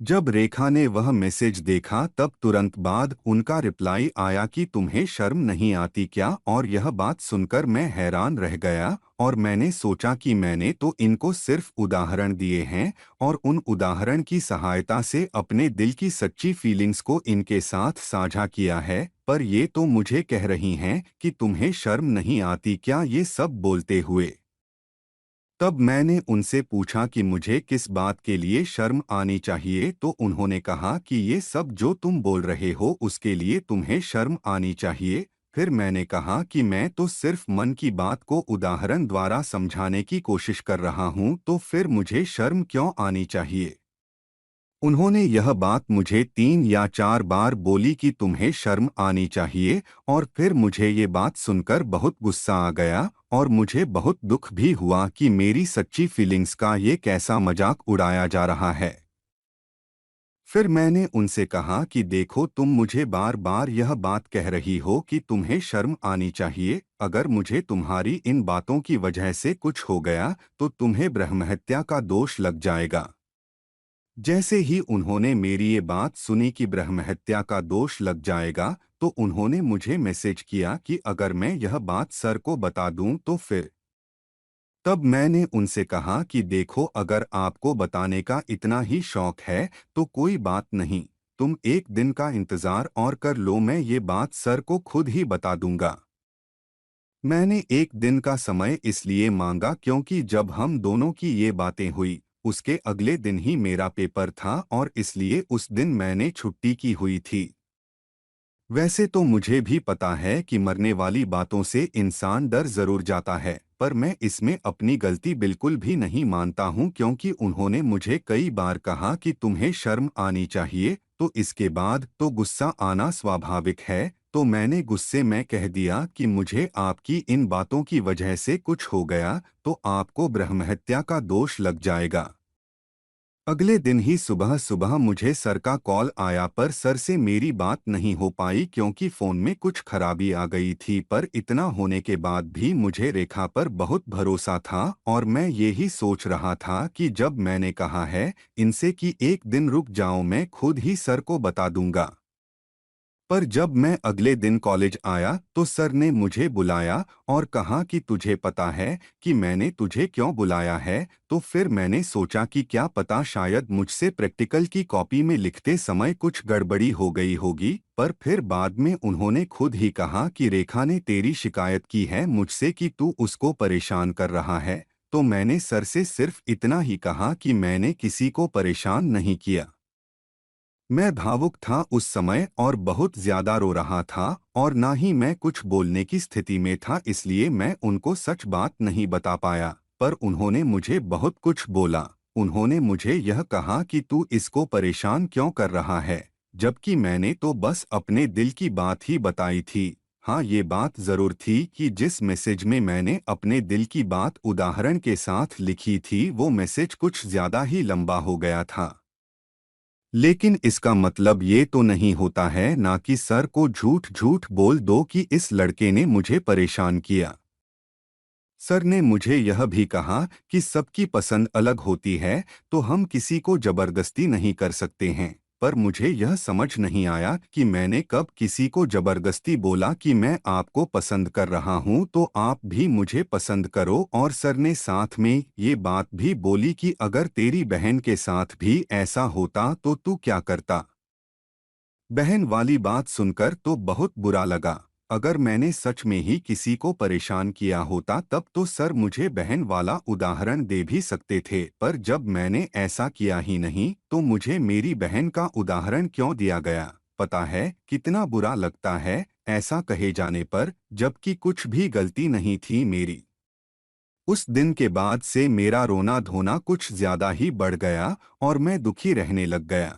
जब रेखा ने वह मैसेज देखा तब तुरंत बाद उनका रिप्लाई आया कि तुम्हें शर्म नहीं आती क्या। और यह बात सुनकर मैं हैरान रह गया और मैंने सोचा कि मैंने तो इनको सिर्फ उदाहरण दिए हैं और उन उदाहरण की सहायता से अपने दिल की सच्ची फीलिंग्स को इनके साथ साझा किया है, पर ये तो मुझे कह रही हैं कि तुम्हें शर्म नहीं आती क्या ये सब बोलते हुए। तब मैंने उनसे पूछा कि मुझे किस बात के लिए शर्म आनी चाहिए, तो उन्होंने कहा कि ये सब जो तुम बोल रहे हो उसके लिए तुम्हें शर्म आनी चाहिए। फिर मैंने कहा कि मैं तो सिर्फ मन की बात को उदाहरण द्वारा समझाने की कोशिश कर रहा हूँ, तो फिर मुझे शर्म क्यों आनी चाहिए। उन्होंने यह बात मुझे 3 या 4 बार बोली कि तुम्हें शर्म आनी चाहिए, और फिर मुझे ये बात सुनकर बहुत गुस्सा आ गया और मुझे बहुत दुख भी हुआ कि मेरी सच्ची फीलिंग्स का ये कैसा मजाक उड़ाया जा रहा है। फिर मैंने उनसे कहा कि देखो, तुम मुझे बार बार यह बात कह रही हो कि तुम्हें शर्म आनी चाहिए। अगर मुझे तुम्हारी इन बातों की वजह से कुछ हो गया तो तुम्हें ब्रह्महत्या का दोष लग जाएगा। जैसे ही उन्होंने मेरी ये बात सुनी कि ब्रह्महत्या का दोष लग जाएगा, तो उन्होंने मुझे मैसेज किया कि अगर मैं यह बात सर को बता दूं तो फिर। तब मैंने उनसे कहा कि देखो, अगर आपको बताने का इतना ही शौक है तो कोई बात नहीं, तुम एक दिन का इंतज़ार और कर लो, मैं ये बात सर को खुद ही बता दूंगा। मैंने एक दिन का समय इसलिए मांगा क्योंकि जब हम दोनों की ये बातें हुई उसके अगले दिन ही मेरा पेपर था और इसलिए उस दिन मैंने छुट्टी की हुई थी। वैसे तो मुझे भी पता है कि मरने वाली बातों से इंसान डर जरूर जाता है, पर मैं इसमें अपनी गलती बिल्कुल भी नहीं मानता हूँ क्योंकि उन्होंने मुझे कई बार कहा कि तुम्हें शर्म आनी चाहिए, तो इसके बाद तो गुस्सा आना स्वाभाविक है। तो मैंने गुस्से में कह दिया कि मुझे आपकी इन बातों की वजह से कुछ हो गया तो आपको ब्रह्महत्या का दोष लग जाएगा। अगले दिन ही सुबह सुबह मुझे सर का कॉल आया, पर सर से मेरी बात नहीं हो पाई क्योंकि फ़ोन में कुछ खराबी आ गई थी। पर इतना होने के बाद भी मुझे रेखा पर बहुत भरोसा था और मैं ये ही सोच रहा था कि जब मैंने कहा है इनसे कि एक दिन रुक जाओ, मैं खुद ही सर को बता दूंगा। पर जब मैं अगले दिन कॉलेज आया तो सर ने मुझे बुलाया और कहा कि तुझे पता है कि मैंने तुझे क्यों बुलाया है। तो फिर मैंने सोचा कि क्या पता शायद मुझसे प्रैक्टिकल की कॉपी में लिखते समय कुछ गड़बड़ी हो गई होगी, पर फिर बाद में उन्होंने खुद ही कहा कि रेखा ने तेरी शिकायत की है मुझसे कि तू उसको परेशान कर रहा है। तो मैंने सर से सिर्फ इतना ही कहा कि मैंने किसी को परेशान नहीं किया। मैं भावुक था उस समय और बहुत ज्यादा रो रहा था और ना ही मैं कुछ बोलने की स्थिति में था, इसलिए मैं उनको सच बात नहीं बता पाया। पर उन्होंने मुझे बहुत कुछ बोला। उन्होंने मुझे यह कहा कि तू इसको परेशान क्यों कर रहा है, जबकि मैंने तो बस अपने दिल की बात ही बताई थी। हाँ, ये बात जरूर थी कि जिस मैसेज में मैंने अपने दिल की बात उदाहरण के साथ लिखी थी वो मैसेज कुछ ज्यादा ही लंबा हो गया था। लेकिन इसका मतलब ये तो नहीं होता है ना कि सर को झूठ झूठ बोल दो कि इस लड़के ने मुझे परेशान किया। सर ने मुझे यह भी कहा कि सबकी पसंद अलग होती है, तो हम किसी को जबरदस्ती नहीं कर सकते हैं। पर मुझे यह समझ नहीं आया कि मैंने कब किसी को जबरदस्ती बोला कि मैं आपको पसंद कर रहा हूं तो आप भी मुझे पसंद करो। और सर ने साथ में ये बात भी बोली कि अगर तेरी बहन के साथ भी ऐसा होता तो तू क्या करता। बहन वाली बात सुनकर तो बहुत बुरा लगा। अगर मैंने सच में ही किसी को परेशान किया होता तब तो सर मुझे बहन वाला उदाहरण दे भी सकते थे, पर जब मैंने ऐसा किया ही नहीं तो मुझे मेरी बहन का उदाहरण क्यों दिया गया। पता है कितना बुरा लगता है ऐसा कहे जाने पर, जबकि कुछ भी गलती नहीं थी मेरी। उस दिन के बाद से मेरा रोना धोना कुछ ज्यादा ही बढ़ गया और मैं दुखी रहने लग गया।